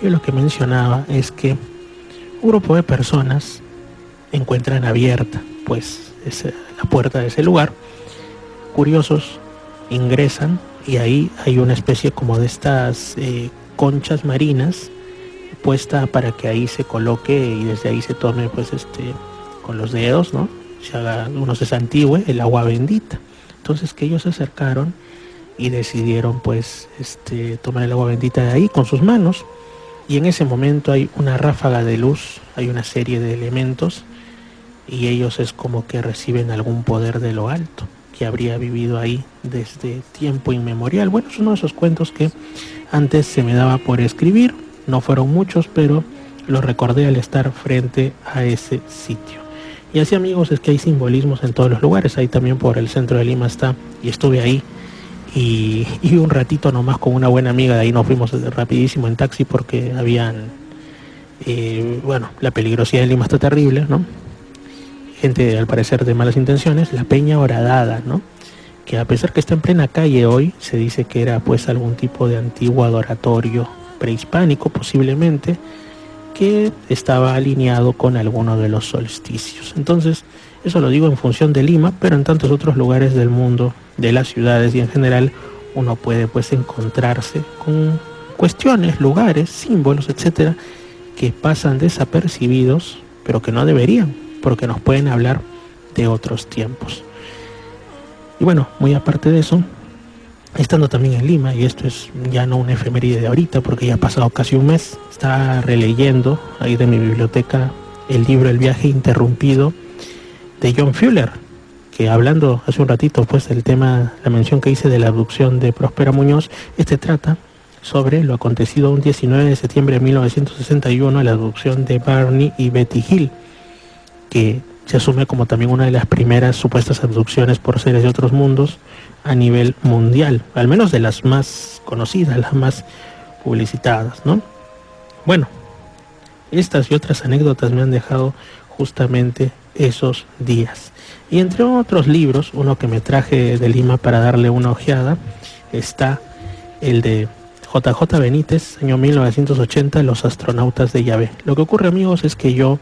yo lo que mencionaba es que un grupo de personas encuentran abierta pues la puerta de ese lugar, curiosos ingresan y ahí hay una especie como de estas conchas marinas puesta para que ahí se coloque y desde ahí se tome pues con los dedos, ¿no? Uno se santigüe el agua bendita. Entonces que ellos se acercaron y decidieron pues tomar el agua bendita de ahí con sus manos, y en ese momento hay una ráfaga de luz, hay una serie de elementos y ellos es como que reciben algún poder de lo alto que habría vivido ahí desde tiempo inmemorial. Bueno, es uno de esos cuentos que antes se me daba por escribir, no fueron muchos, pero los recordé al estar frente a ese sitio. Y así, amigos, es que hay simbolismos en todos los lugares. Ahí también por el centro de Lima está, y estuve ahí y un ratito nomás con una buena amiga. De ahí nos fuimos rapidísimo en taxi porque habían la peligrosidad de Lima está terrible, ¿no? Gente al parecer de malas intenciones. La Peña Horadada, ¿no? Que a pesar que está en plena calle hoy, se dice que era pues algún tipo de antiguo adoratorio prehispánico posiblemente, que estaba alineado con alguno de los solsticios. Entonces, eso lo digo en función de Lima, pero en tantos otros lugares del mundo, de las ciudades y en general, uno puede pues encontrarse con cuestiones, lugares, símbolos, etcétera, que pasan desapercibidos, pero que no deberían, porque nos pueden hablar de otros tiempos. Y bueno, muy aparte de eso, estando también en Lima, y esto es ya no una efeméride de ahorita porque ya ha pasado casi un mes, estaba releyendo ahí de mi biblioteca el libro El viaje interrumpido de John Fuller, que hablando hace un ratito pues del tema, la mención que hice de la abducción de Próspera Muñoz, trata sobre lo acontecido un 19 de septiembre de 1961, la abducción de Barney y Betty Hill, que se asume como también una de las primeras supuestas abducciones por seres de otros mundos a nivel mundial, al menos de las más conocidas, las más publicitadas, ¿no? Bueno, estas y otras anécdotas me han dejado justamente esos días. Y entre otros libros, uno que me traje de Lima para darle una ojeada, está el de JJ Benítez, año 1980, Los astronautas de Yahvé. Lo que ocurre, amigos, es que yo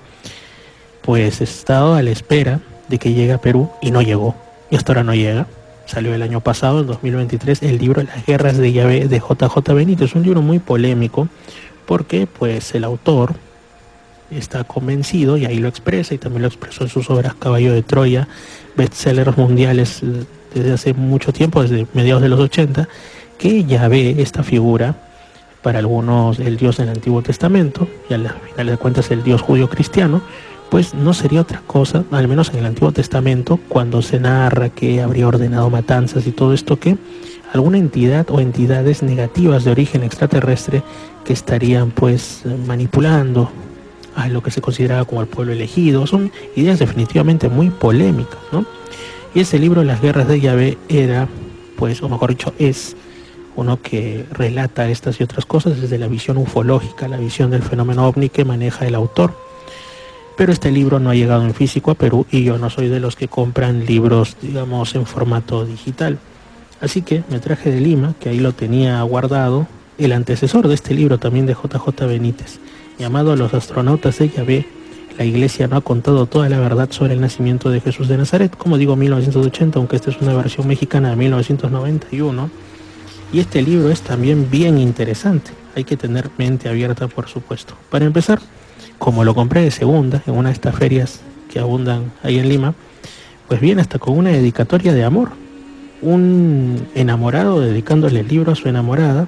pues he estado a la espera de que llegue a Perú y no llegó, y hasta ahora no llega. Salió el año pasado, en 2023, el libro Las guerras de Yahvé de JJ Benítez, un libro muy polémico porque pues el autor está convencido, y ahí lo expresa, y también lo expresó en sus obras Caballo de Troya, bestsellers mundiales desde hace mucho tiempo, desde mediados de los 80, que Yahvé, esta figura, para algunos el Dios del Antiguo Testamento, y al final de cuentas el Dios judío cristiano, pues no sería otra cosa, al menos en el Antiguo Testamento, cuando se narra que habría ordenado matanzas y todo esto, que alguna entidad o entidades negativas de origen extraterrestre que estarían pues manipulando a lo que se consideraba como el pueblo elegido. Son ideas definitivamente muy polémicas, ¿no? Y ese libro, Las guerras de Yahvé, era, pues, o mejor dicho, es uno que relata estas y otras cosas desde la visión ufológica, la visión del fenómeno ovni que maneja el autor. Pero este libro no ha llegado en físico a Perú, y yo no soy de los que compran libros, digamos, en formato digital. Así que me traje de Lima, que ahí lo tenía guardado, el antecesor de este libro también de JJ Benítez, llamado Los astronautas de Yahvé. La iglesia no ha contado toda la verdad sobre el nacimiento de Jesús de Nazaret, como digo, 1980, aunque esta es una versión mexicana de 1991. Y este libro es también bien interesante, hay que tener mente abierta, por supuesto. Para empezar, como lo compré de segunda en una de estas ferias que abundan ahí en Lima, pues viene hasta con una dedicatoria de amor, un enamorado dedicándole el libro a su enamorada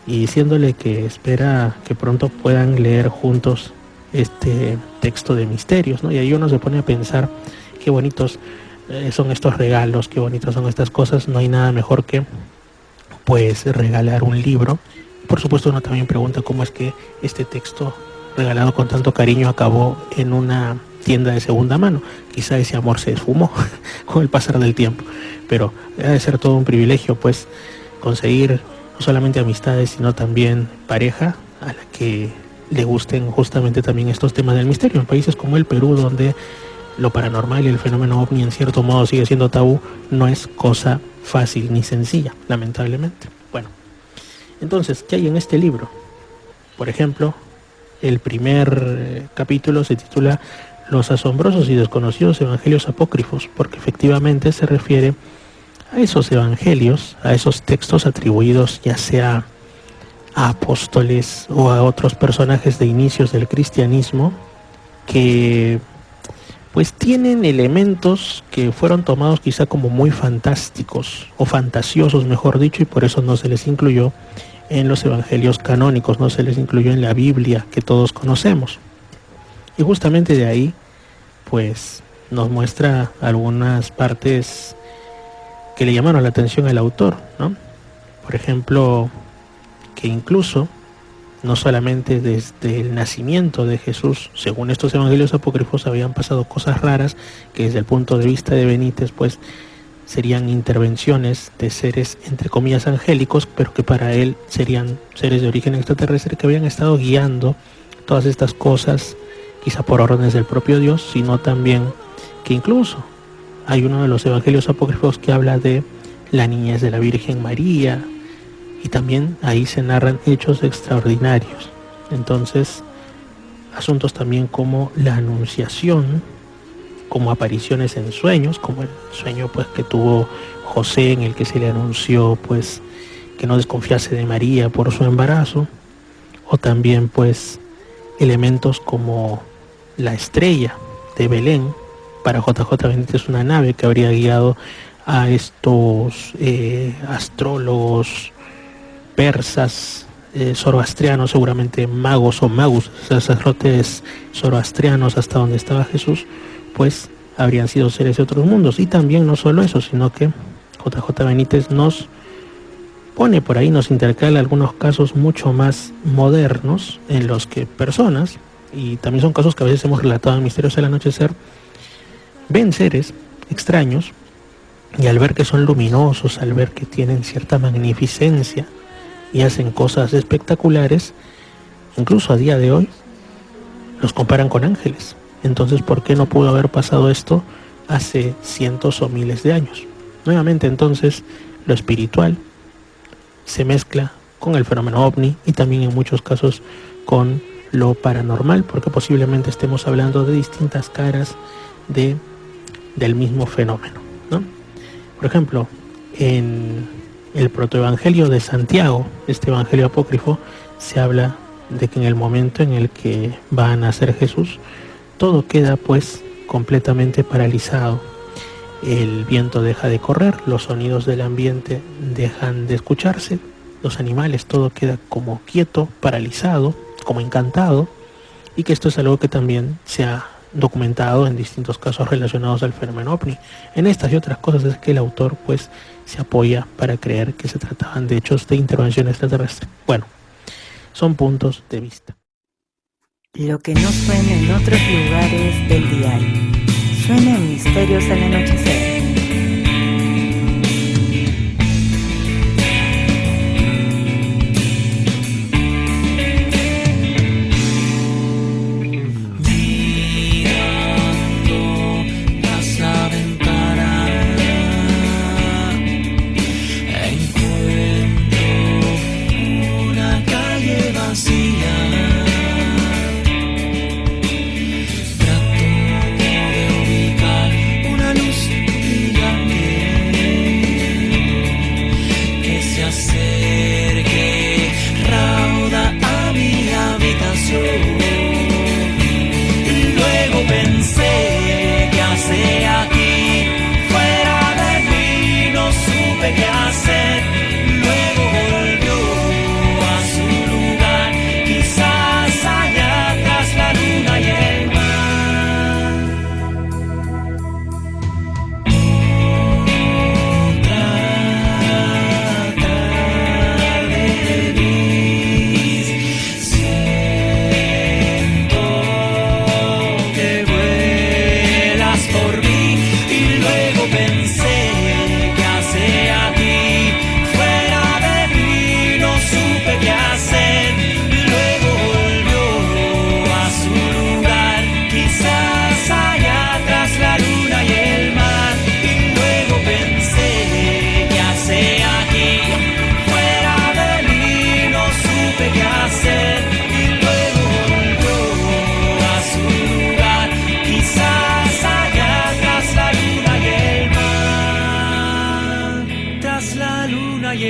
y diciéndole que espera que pronto puedan leer juntos este texto de misterios, ¿no? Y ahí uno se pone a pensar qué bonitos son estos regalos, qué bonitas son estas cosas. No hay nada mejor que pues regalar un libro. Por supuesto, uno también pregunta cómo es que este texto regalado con tanto cariño acabó en una tienda de segunda mano. Quizá ese amor se esfumó con el pasar del tiempo, pero debe ser todo un privilegio pues conseguir no solamente amistades, sino también pareja a la que le gusten justamente también estos temas del misterio. En países como el Perú, donde lo paranormal y el fenómeno ovni en cierto modo sigue siendo tabú, no es cosa fácil ni sencilla, lamentablemente. Bueno, entonces, ¿qué hay en este libro? Por ejemplo, el primer capítulo se titula Los asombrosos y desconocidos evangelios apócrifos, porque efectivamente se refiere a esos evangelios, a esos textos atribuidos ya sea a apóstoles o a otros personajes de inicios del cristianismo, que pues tienen elementos que fueron tomados quizá como muy fantásticos o fantasiosos, mejor dicho, y por eso no se les incluyó en los evangelios canónicos, no se les incluyó en la Biblia que todos conocemos. Y justamente de ahí pues nos muestra algunas partes que le llamaron la atención al autor, ¿no? Por ejemplo, que incluso no solamente desde el nacimiento de Jesús, según estos evangelios apócrifos, habían pasado cosas raras que desde el punto de vista de Benítez pues serían intervenciones de seres entre comillas angélicos, pero que para él serían seres de origen extraterrestre que habían estado guiando todas estas cosas, quizá por órdenes del propio Dios, sino también que incluso hay uno de los evangelios apócrifos que habla de la niñez de la Virgen María, y también ahí se narran hechos extraordinarios. Entonces, asuntos también como la anunciación, como apariciones en sueños, como el sueño pues que tuvo José, en el que se le anunció pues que no desconfiase de María por su embarazo, o también pues elementos como la estrella de Belén. Para JJ Benítez, una nave que habría guiado a estos astrólogos persas, zoroastrianos, seguramente magos o magus, sacerdotes zoroastrianos, hasta donde estaba Jesús, pues habrían sido seres de otros mundos. Y también no solo eso, sino que JJ Benítez nos pone por ahí, nos intercala algunos casos mucho más modernos en los que personas, y también son casos que a veces hemos relatado en Misterios del Anochecer, ven seres extraños y al ver que son luminosos, al ver que tienen cierta magnificencia y hacen cosas espectaculares, incluso a día de hoy los comparan con ángeles. Entonces, ¿por qué no pudo haber pasado esto hace cientos o miles de años? Nuevamente, entonces, lo espiritual se mezcla con el fenómeno ovni y también en muchos casos con lo paranormal, porque posiblemente estemos hablando de distintas caras del mismo fenómeno, ¿no? Por ejemplo, en el protoevangelio de Santiago, este evangelio apócrifo, se habla de que en el momento en el que va a nacer Jesús, todo queda pues completamente paralizado. El viento deja de correr, los sonidos del ambiente dejan de escucharse, los animales, todo queda como quieto, paralizado, como encantado, y que esto es algo que también se ha documentado en distintos casos relacionados al fenómeno ovni. En estas y otras cosas es que el autor pues se apoya para creer que se trataban de hechos de intervención extraterrestre. Bueno, son puntos de vista. Lo que no suena en otros lugares del dial, suena en Misterios al Anochecer. Trato de ubicar una luz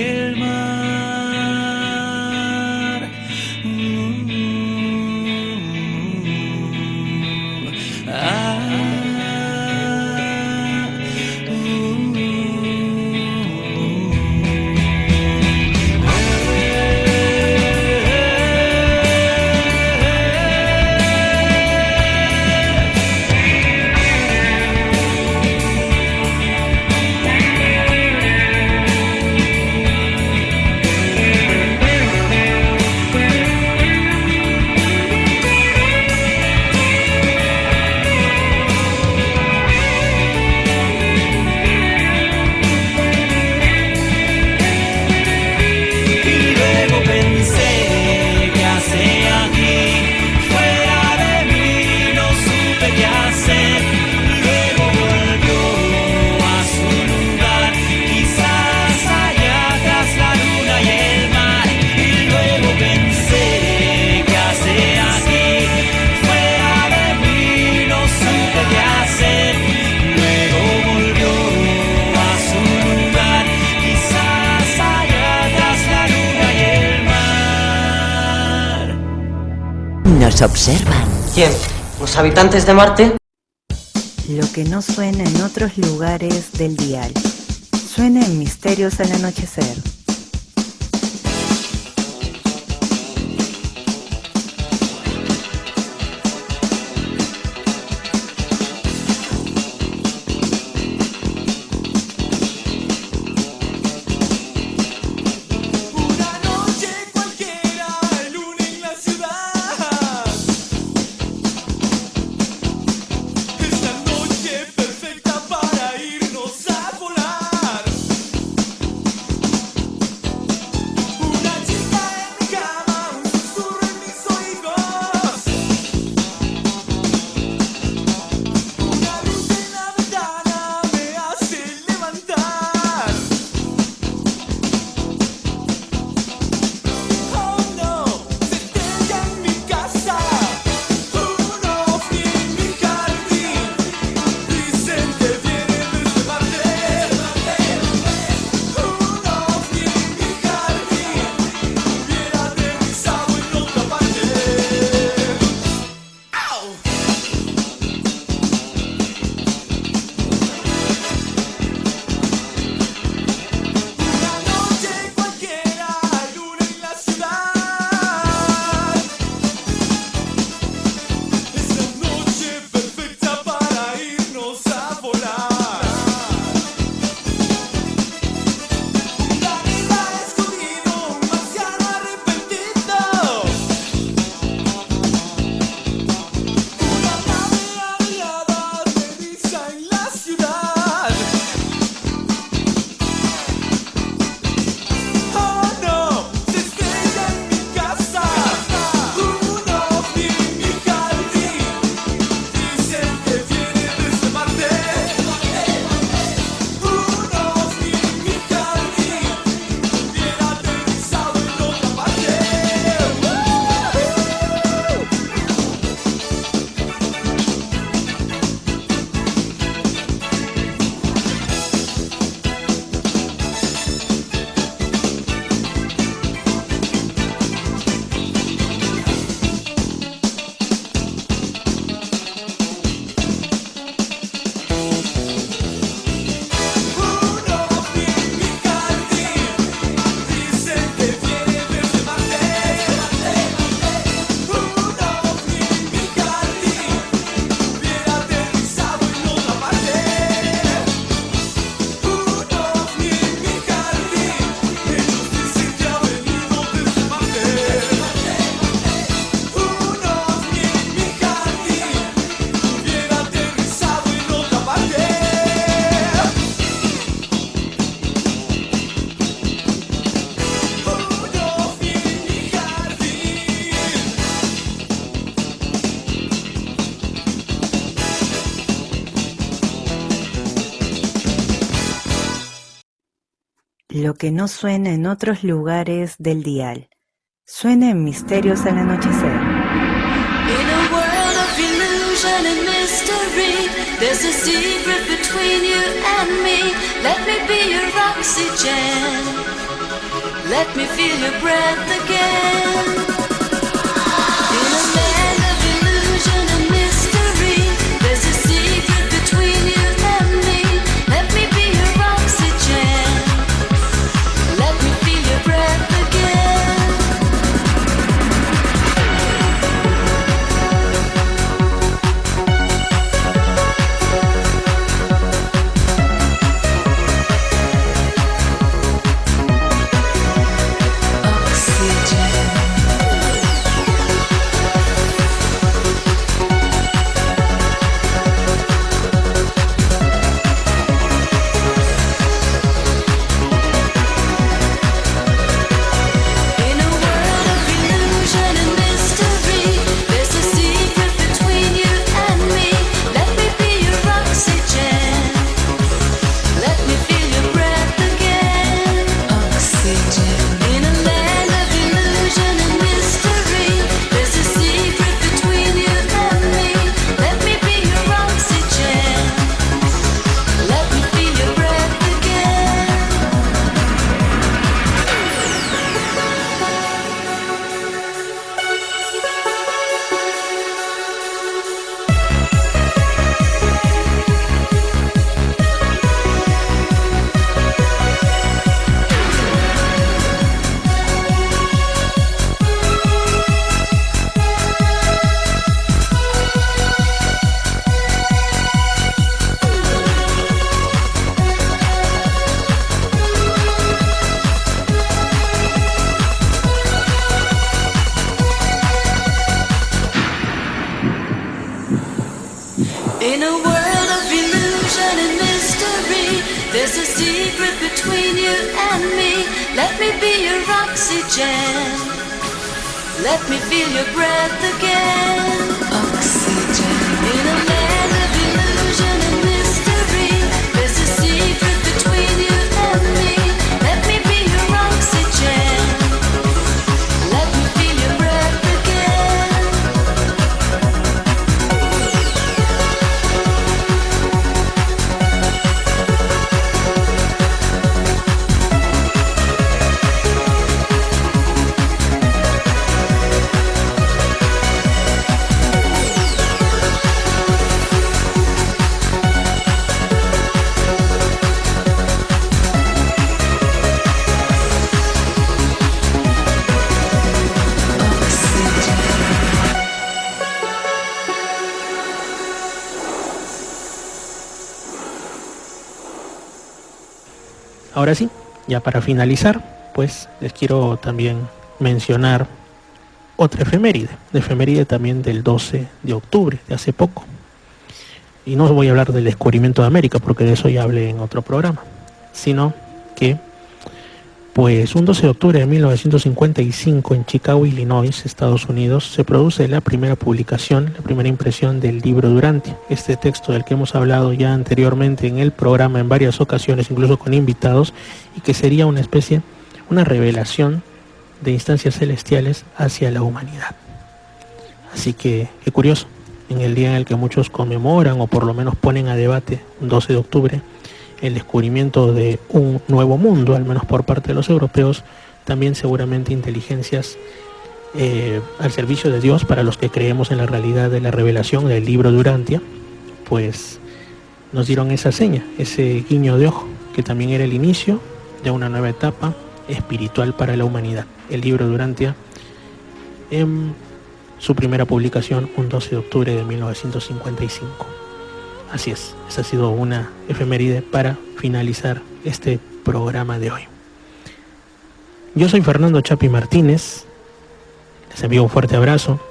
el mar. Nos observan. ¿Quién? ¿Los habitantes de Marte? Lo que no suena en otros lugares del dial. Suena en Misterios al Anochecer. Lo que no suena en otros lugares del dial. Suena en Misterios al Anochecer. In a world of illusion and mystery, there's a secret between you and me. Let me be your oxygen. let me feel your breath again. In a land of illusion and mystery, there's a secret between you and me. Let me be your oxygen, let me feel your breath again. In a world of illusion and mystery, there's a secret between you and me. Let me be your oxygen, let me feel your breath again. Oxygen. In a land of illusion and mystery, there's a secret between you and me. Let me be your oxygen, let me feel your breath again. Ahora sí, ya para finalizar, pues les quiero también mencionar otra efeméride también del 12 de octubre, de hace poco. Y no os voy a hablar del descubrimiento de América, porque de eso ya hablé en otro programa, sino que, pues un 12 de octubre de 1955 en Chicago, Illinois, Estados Unidos, se produce la primera publicación, la primera impresión del libro Durantia, este texto del que hemos hablado ya anteriormente en el programa en varias ocasiones, incluso con invitados, y que sería una especie, una revelación de instancias celestiales hacia la humanidad. Así que, qué curioso, en el día en el que muchos conmemoran o por lo menos ponen a debate, un 12 de octubre, el descubrimiento de un nuevo mundo, al menos por parte de los europeos, también seguramente inteligencias al servicio de Dios, para los que creemos en la realidad de la revelación del libro Durantia, pues nos dieron esa seña, ese guiño de ojo, que también era el inicio de una nueva etapa espiritual para la humanidad. El libro Durantia, en su primera publicación, un 12 de octubre de 1955. Así es, esa ha sido una efeméride para finalizar este programa de hoy. Yo soy Fernando Chapi Martínez, les envío un fuerte abrazo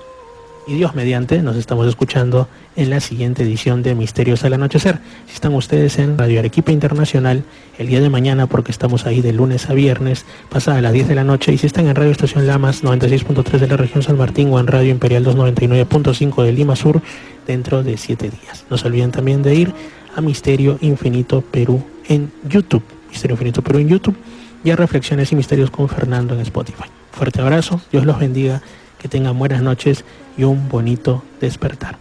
y Dios mediante nos estamos escuchando en la siguiente edición de Misterios al Anochecer. Si están ustedes en Radio Arequipa Internacional el día de mañana, porque estamos ahí de lunes a viernes, pasada las 10 de la noche, y si están en Radio Estación Lamas 96.3 de la región San Martín o en Radio Imperial 299.5 de Lima Sur, dentro de 7 días. No se olviden también de ir a Misterio Infinito Perú en YouTube, Misterio Infinito Perú en YouTube, y a Reflexiones y Misterios con Fernando en Spotify. Fuerte abrazo, Dios los bendiga, que tengan buenas noches y un bonito despertar.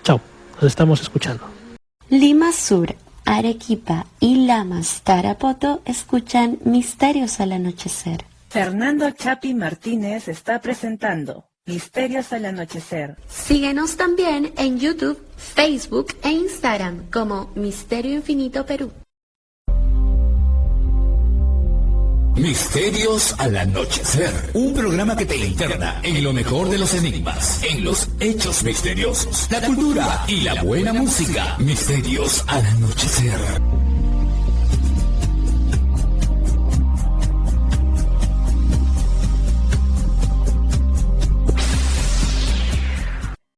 Chao, nos estamos escuchando. Lima Sur, Arequipa y Lamas, Tarapoto escuchan Misterios al Anochecer. Fernando Chapi Martínez está presentando Misterios al Anochecer. Síguenos también en YouTube, Facebook e Instagram como Misterio Infinito Perú. Misterios al Anochecer, un programa que te interna en lo mejor de los enigmas, en los hechos misteriosos, la cultura y la buena música. Misterios al Anochecer.